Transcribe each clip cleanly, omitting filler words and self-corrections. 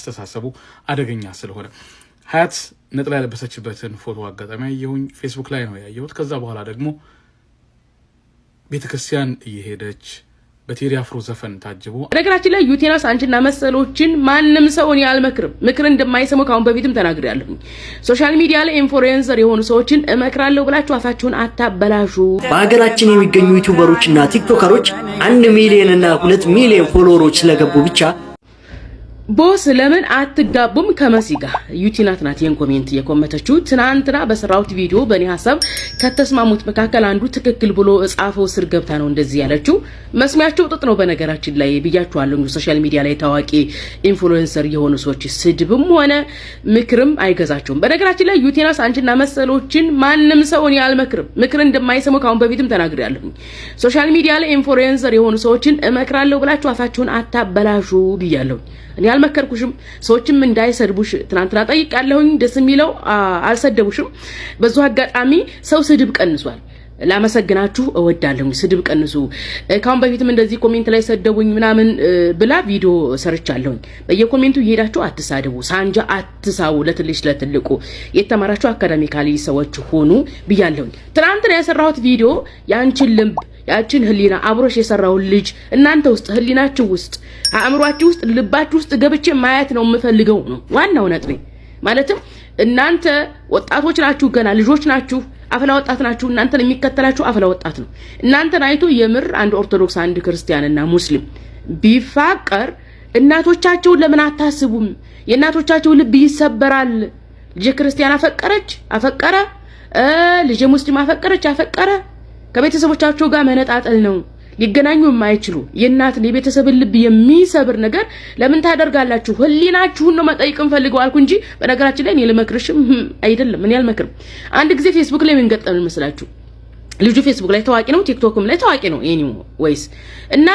አስተሳሰቡ አደገኛ ስለሆነ ሀያት ነጥላ ያለበሰችበትን ፎቶ አጋጣሚ ያየሁኝ ፌስቡክ ላይ ነው ያየሁት። ከዛ በኋላ ደግሞ ቤተክርስቲያን እየሄደች በቴዲ አፍሮ ዘፈን ታጅቦ ነገራችን ላይ ዩቲናስ አንቺና መሰሎችን ማንም ሰውን ያልመክርም ምክር እንደማይሰሙ ካሁን በፊትም ተናግሬያለሁ። ሶሻል ሚዲያ ላይ ኢንፍሉዌንሰር የሆኑ ሰዎችን እመክራለሁ ብላችሁ አፋችሁን አታበላሹ። በሀገራችን የሚገኙ ዩቲዩበሮችና ቲክቶከሮች 1 ሚሊዮን እና 2 ሚሊዮን ፎሎወሮች ስለገቡ ብቻ ቦስ ለምን አትጋቡም ከመሲ ጋር? ዩቲናት ናት ይሄን ኮሜንት የኮመተችው። ትናንትና በሰራውት ቪዲዮ በእኔ ሐሳብ ከተስማሙት መካከል አንዱ ትክክል ብሎ ጻፈው ስር ገብታ ነው እንደዚህ ያለችው። መስሚያቸው ጥጥ ነው በነገራችን ላይ ብያችኋለሁ። ሶሻል ሚዲያ ላይ ታዋቂ ኢንፍሉዌንሰር የሆኑ ሰዎች ስድብም ሆነ ምክርም አይገዛቸውም። በነገራችን ላይ ዩቲናስ አንቺና መሰሎችን ማንም ሰውን ያልመክርም ምክር እንደማይሰሙ ካሁን በፊትም ተናግሬያለሁ። ሶሻል ሚዲያ ላይ ኢንፍሉዌንሰር የሆኑ ሰዎችን እመክራለሁ ብላችሁ አፋችሁን አታበላሹ ብያለሁ። እኔ አልመከርኩሽም፣ ሰዎችም እንዳይሰድቡሽ ትናንትና ጠይቃለሁኝ። ደስ የሚለው አልሰደቡሽም። በዙ አጋጣሚ ሰው ስድብ ቀንሷል። ላመሰግናችሁ እወዳለሁ። ስድብ ቀንሱ። ካሁን በፊትም እንደዚህ ኮሜንት ላይ ሰደቡኝ ምናምን ብላ ቪዲዮ ሰርቻለሁኝ። በየኮሜንቱ እየሄዳችሁ አትሳደቡ፣ ሳንጃ አትሳው፣ ለትልሽ ለትልቁ የተማራችሁ አካዳሚካሊ ሰዎች ሆኑ ብያለሁኝ። ትናንትና ያሰራሁት ቪዲዮ ያንቺን ልብ ያችን ህሊና አብሮሽ የሰራው ልጅ እናንተ ውስጥ ህሊናችሁ ውስጥ አእምሯችሁ ውስጥ ልባችሁ ውስጥ ገብቼ ማየት ነው የምፈልገው ነው ዋናው ነጥቤ። ማለትም እናንተ ወጣቶች ናችሁ፣ ገና ልጆች ናችሁ፣ አፍላ ወጣት ናችሁ። እናንተን የሚከተላችሁ አፍላ ወጣት ነው። እናንተን አይቶ የምር አንድ ኦርቶዶክስ አንድ ክርስቲያንና ሙስሊም ቢፋቀር እናቶቻቸውን ለምን አታስቡም? የእናቶቻቸው ልብ ይሰበራል። ልጅ ክርስቲያን አፈቀረ፣ ልጅ ሙስሊም አፈቀረ ከቤተሰቦቻቸው ጋር መነጣጠል ነው። ሊገናኙ የማይችሉ የእናትን የቤተሰብን ልብ የሚሰብር ነገር ለምን ታደርጋላችሁ? ህሊናችሁን ነው መጠይቅም ፈልገው አልኩ እንጂ በነገራችን ላይ እኔ ልመክርሽም አይደለም። እኔ አልመክርም። አንድ ጊዜ ፌስቡክ ላይ ምን ገጠመን መስላችሁ? ልጁ ፌስቡክ ላይ ታዋቂ ነው፣ ቲክቶክም ላይ ታዋቂ ነው ኤኒዌይስ እና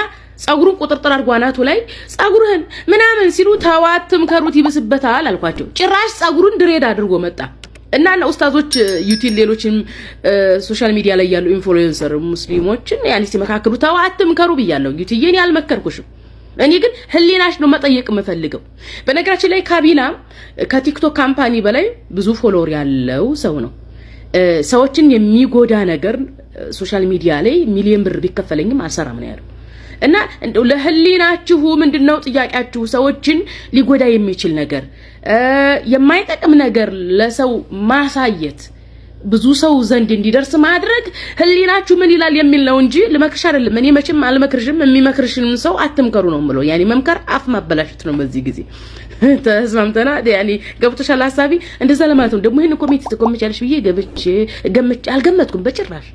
ጸጉሩን ቁጥርጥር አድርጎ አናቱ ላይ ጸጉርህን ምናምን ሲሉ ተዋትም ከሩት ይብስበታል አልኳቸው። ጭራሽ ጸጉሩን ድሬድ አድርጎ መጣ። እና ኡስታዞች ዩቲል ሌሎችም ሶሻል ሚዲያ ላይ ያሉ ኢንፍሉዌንሰር ሙስሊሞችን ያኔ ሲመካከሩ ተዋትም ከሩ ብያለሁ። ዩቲዬን ያልመከርኩሽም እኔ ግን ህሊናሽ ነው መጠየቅ የምፈልገው። በነገራችን ላይ ካቢላ ከቲክቶክ ካምፓኒ በላይ ብዙ ፎሎወር ያለው ሰው ነው። ሰዎችን የሚጎዳ ነገር ሶሻል ሚዲያ ላይ ሚሊዮን ብር ቢከፈለኝም አልሰራም ነው ያለው። እና እንደው ለህሊናችሁ ምንድነው ጥያቄያችሁ? ሰዎችን ሊጎዳ የሚችል ነገር የማይጠቅም ነገር ለሰው ማሳየት ብዙ ሰው ዘንድ እንዲደርስ ማድረግ ህሊናችሁ ምን ይላል የሚል ነው እንጂ ለመክርሽ አይደለም። እኔ መቼም አልመክርሽም። የሚመክርሽን ሰው አትምከሩ ነው የምለው። ያኔ መምከር አፍ ማበላሽት ነው። በዚህ ጊዜ ተስማምተና ያኔ ገብቶሻል ሐሳቢ እንደዛ ለማለት ነው። ደግሞ ይሄን ኮሜንት ትቆምጫለሽ ብዬ ገምቼ አልገመትኩም በጭራሽ።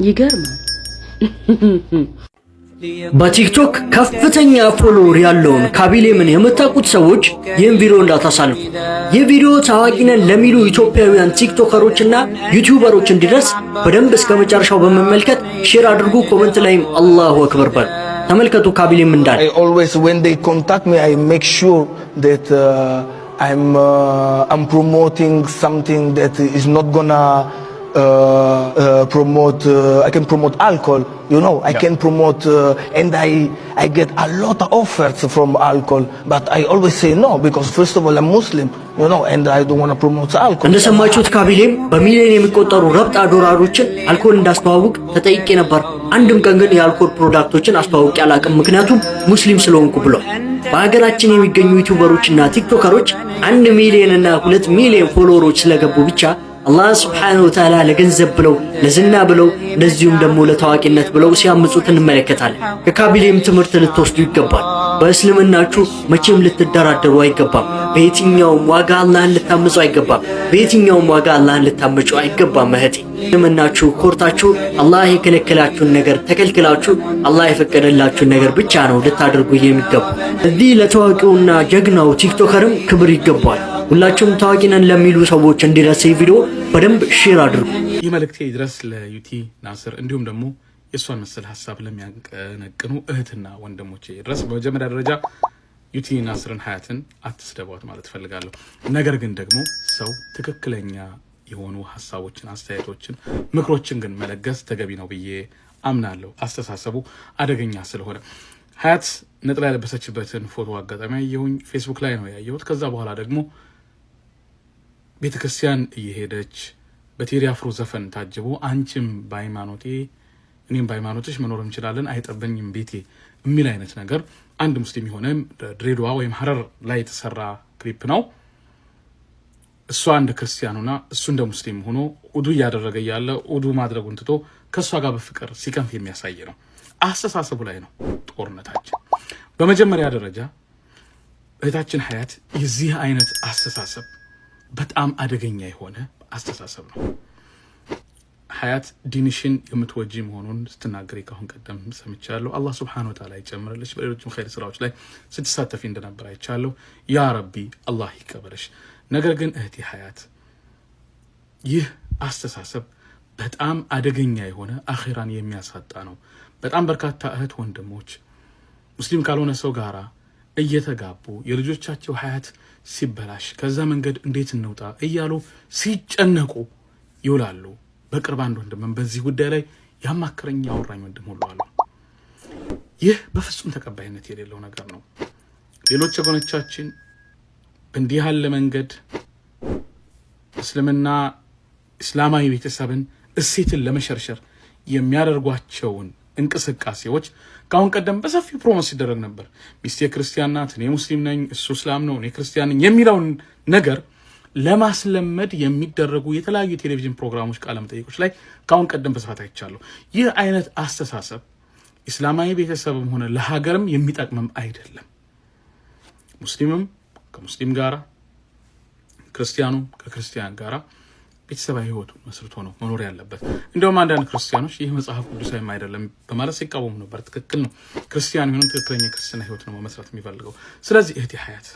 ይገርማል። በቲክቶክ ከፍተኛ ፎሎወር ያለውን ካቢሌምን የምታውቁት ሰዎች ይህን ቪዲዮ እንዳታሳልፉ። ይህ ቪዲዮ ታዋቂ ነን ለሚሉ ኢትዮጵያውያን ቲክቶከሮችና ዩቲዩበሮች እንዲደርስ በደንብ እስከ መጨረሻው በመመልከት ሼር አድርጉ። ኮሜንት ላይም አላሁ አክበር በሉ። ተመልከቱ ካቢሌም እንዳለ I always when they contact me I make sure that I'm promoting something that is not gonna promote I can promote alcohol, you know. I can promote and I get a lot of offers from alcohol, but I always say no because first of all I'm Muslim, you know, and I don't want to promote alcohol. እንደሰማችሁት ካቢሌም በሚሊዮን የሚቆጠሩ ረብጣ ዶላሮችን አልኮል እንዳስተዋውቅ ተጠይቄ ነበር። አንድም ቀን ግን የአልኮል ፕሮዳክቶችን አስተዋውቄ አላውቅም ምክንያቱም ሙስሊም ስለሆንኩ ብሏል። በሀገራችን የሚገኙ ዩቲዩበሮችና ቲክቶከሮች 1 ሚሊዮን እና 2 ሚሊዮን ፎሎወሮች ስለገቡ ብቻ አላህ Subhanahu Wa Ta'ala ለገንዘብ ብለው ለዝና ብለው እንደዚሁም ደግሞ ለታዋቂነት ብለው ሲያምጹት እንመለከታለን። ከካቢሌም ትምህርት ልትወስዱ ይገባል። በእስልምናችሁ መቼም ልትደራደሩ አይገባም። በየትኛውም ዋጋ አላህን ልታመጹ አይገባም። በየትኛውም ዋጋ አላህን ልታመጹ አይገባም። እህቴ እስልምናችሁ ኮርታችሁ አላህ የከለከላችሁን ነገር ተከልክላችሁ አላህ የፈቀደላችሁን ነገር ብቻ ነው ልታደርጉ የሚገባው። እዚህ ለታዋቂውና ጀግናው ቲክቶከርም ክብር ይገባል። ሁላችሁም ታዋቂ ነን ለሚሉ ሰዎች እንዲደርስ ቪዲዮ በደንብ ሼር አድርጉ። ይህ መልእክቴ ይድረስ ለዩቲ ናስር እንዲሁም ደግሞ የሷን መሰል ሐሳብ ለሚያቀነቅኑ እህትና ወንድሞቼ ይድረስ። በመጀመሪያ ደረጃ ዩቲ ናስርን ሀያትን አትስደቧት ማለት ፈልጋለሁ። ነገር ግን ደግሞ ሰው ትክክለኛ የሆኑ ሐሳቦችን፣ አስተያየቶችን፣ ምክሮችን ግን መለገስ ተገቢ ነው ብዬ አምናለሁ። አስተሳሰቡ አደገኛ ስለሆነ ሀያት ነጥላ ያለበሰችበትን ፎቶ አጋጣሚ ያየሁኝ ፌስቡክ ላይ ነው ያየሁት። ከዛ በኋላ ደግሞ ቤተክርስቲያን እየሄደች በቴዲ አፍሮ ዘፈን ታጅቦ አንቺም በሃይማኖቴ እኔም በሃይማኖትሽ መኖር እንችላለን አይጠበኝም ቤቴ የሚል አይነት ነገር አንድ ሙስሊም የሆነ ድሬዳዋ ወይም ሐረር ላይ የተሰራ ክሊፕ ነው። እሷ እንደ ክርስቲያኑና እሱ እንደ ሙስሊም ሆኖ ኡዱ እያደረገ ያለ ኡዱ ማድረጉን ትቶ ከሷ ጋር በፍቅር ሲከንፍ የሚያሳይ ነው። አስተሳሰቡ ላይ ነው ጦርነታችን። በመጀመሪያ ደረጃ እህታችን ሀያት የዚህ አይነት አስተሳሰብ በጣም አደገኛ የሆነ አስተሳሰብ ነው። ሀያት ዲንሽን የምትወጂ መሆኑን ስትናገሪ ካሁን ቀደም ሰምቻለሁ። አላህ Subhanahu Wa Ta'ala ይጨምርልሽ። በሌሎችም ኸይር ስራዎች ላይ ስትሳተፊ እንደነበር አይቻለሁ። ያ ረቢ አላህ ይቀበልሽ። ነገር ግን እህቴ ሀያት ይህ አስተሳሰብ በጣም አደገኛ የሆነ አኺራን የሚያሳጣ ነው። በጣም በርካታ እህት ወንድሞች ሙስሊም ካልሆነ ሰው ጋራ እየተጋቡ የልጆቻቸው ሀያት ሲበላሽ ከዛ መንገድ እንዴት እንውጣ እያሉ ሲጨነቁ ይውላሉ። በቅርብ አንድ ወንድም በዚህ ጉዳይ ላይ ያማከረኝ ያወራኝ ወንድም ሁሉ አለ። ይህ በፍጹም ተቀባይነት የሌለው ነገር ነው። ሌሎች ወገኖቻችን እንዲህ ያለ መንገድ እስልምና እስላማዊ ቤተሰብን እሴትን ለመሸርሸር የሚያደርጓቸውን እንቅስቃሴዎች ካሁን ቀደም በሰፊው ፕሮሞት ሲደረግ ነበር። ሚስቴ ክርስቲያን ናት፣ እኔ ሙስሊም ነኝ፣ እሱ እስላም ነው፣ እኔ ክርስቲያን ነኝ የሚለውን ነገር ለማስለመድ የሚደረጉ የተለያዩ የቴሌቪዥን ፕሮግራሞች ቃለ መጠይቆች ላይ ካሁን ቀደም በስፋት አይቻለሁ። ይህ አይነት አስተሳሰብ እስላማዊ ቤተሰብም ሆነ ለሀገርም የሚጠቅምም አይደለም። ሙስሊምም ከሙስሊም ጋራ ክርስቲያኑም ከክርስቲያን ጋራ ቤተሰባዊ ህይወቱን መስርቶ ነው መኖር ያለበት። እንደውም አንዳንድ ክርስቲያኖች ይህ መጽሐፍ ቅዱሳዊም አይደለም በማለት ሲቃወሙ ነበር። ትክክል ነው። ክርስቲያን ሆነን ትክክለኛ ክርስትና ህይወት ነው መስራት የሚፈልገው። ስለዚህ እህቴ ሀያት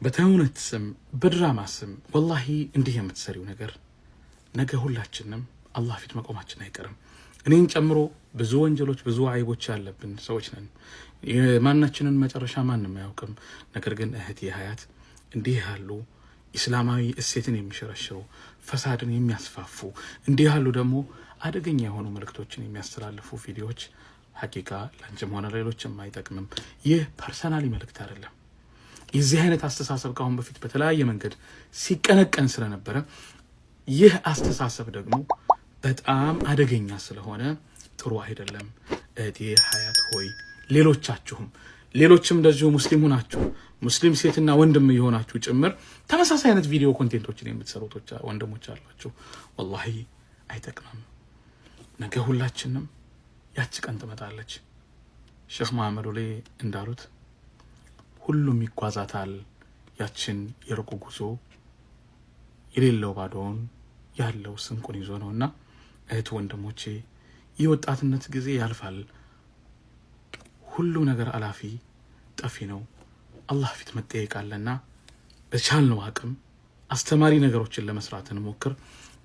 በተውነት ስም በድራማ ስም ወላሂ እንዲህ የምትሰሪው ነገር ነገ ሁላችንም አላህ ፊት መቆማችን አይቀርም። እኔን ጨምሮ ብዙ ወንጀሎች ብዙ አይቦች ያለብን ሰዎች ነን። የማናችንን መጨረሻ ማንም አያውቅም። ነገር ግን እህቴ ሀያት እንዲህ ያሉ እስላማዊ እሴትን የሚሸረሽሩ ፈሳድን የሚያስፋፉ እንዲህ ያሉ ደግሞ አደገኛ የሆኑ መልእክቶችን የሚያስተላልፉ ቪዲዮዎች ሐቂቃ ላንቺም ሆነ ሌሎችም አይጠቅምም። ይህ ፐርሰናሊ መልእክት አይደለም። የዚህ አይነት አስተሳሰብ ካሁን በፊት በተለያየ መንገድ ሲቀነቀን ስለነበረ ይህ አስተሳሰብ ደግሞ በጣም አደገኛ ስለሆነ ጥሩ አይደለም። እህቴ ሀያት ሆይ ሌሎችም እንደዚሁ ሙስሊም ሆናችሁ ሙስሊም ሴትና ወንድም የሆናችሁ ጭምር ተመሳሳይ አይነት ቪዲዮ ኮንቴንቶችን የምትሰሩት ወንድሞች አላችሁ። ወላሂ አይጠቅምም። ነገ ሁላችንም ያቺ ቀን ትመጣለች። ሼክ መሐመድ ወሌ እንዳሉት ሁሉም ይጓዛታል ያችን የሩቁ ጉዞ የሌለው ባዶን ያለው ስንቁን ይዞ ነውና እህት ወንድሞቼ የወጣትነት ጊዜ ያልፋል። ሁሉ ነገር አላፊ ጠፊ ነው። አላህ ፊት መጠየቅ አለና በቻልነው አቅም አስተማሪ ነገሮችን ለመስራት እንሞክር።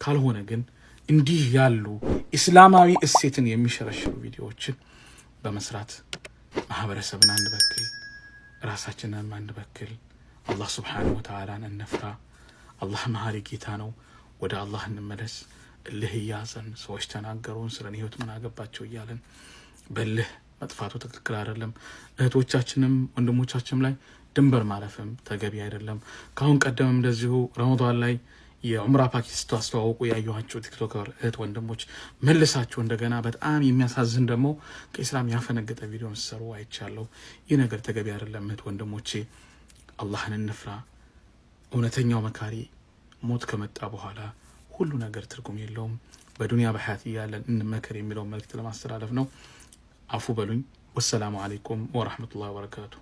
ካልሆነ ግን እንዲህ ያሉ እስላማዊ እሴትን የሚሸረሽሩ ቪዲዮዎችን በመስራት ማህበረሰብን አንበክል፣ ራሳችንን አንበክል። አላህ Subhanahu Wa Ta'ala እንፍራ። አላህ መሐሪ ጌታ ነው። ወደ አላህ እንመለስ። እልህ ያዘን ሰዎች ተናገሩን ስለኔ ህይወት ምን አገባቸው እያለን በልህ መጥፋቱ ትክክል አይደለም። እህቶቻችንም ወንድሞቻችንም ላይ ድንበር ማለፍም ተገቢ አይደለም። ካሁን ቀደም እንደዚሁ ረመዳን ላይ የዑምራ ፓኬጅ አስተዋውቁ ያዩዋቸው ቲክቶከር እህት ወንድሞች መልሳችሁ እንደገና በጣም የሚያሳዝን ደግሞ ከኢስላም ያፈነገጠ ቪዲዮ መስሩ አይቻለሁ። ይህ ነገር ተገቢ አይደለም። እህት ወንድሞቼ አላህን እንፍራ። እውነተኛው መካሪ ሞት ከመጣ በኋላ ሁሉ ነገር ትርጉም የለውም። በዱንያ በሐያት ያለን እንመከር የሚለው መልእክት ለማስተላለፍ ነው። አፉ በሉኝ። ወሰላሙ አለይኩም ወራህመቱላሂ ወበረካቱ።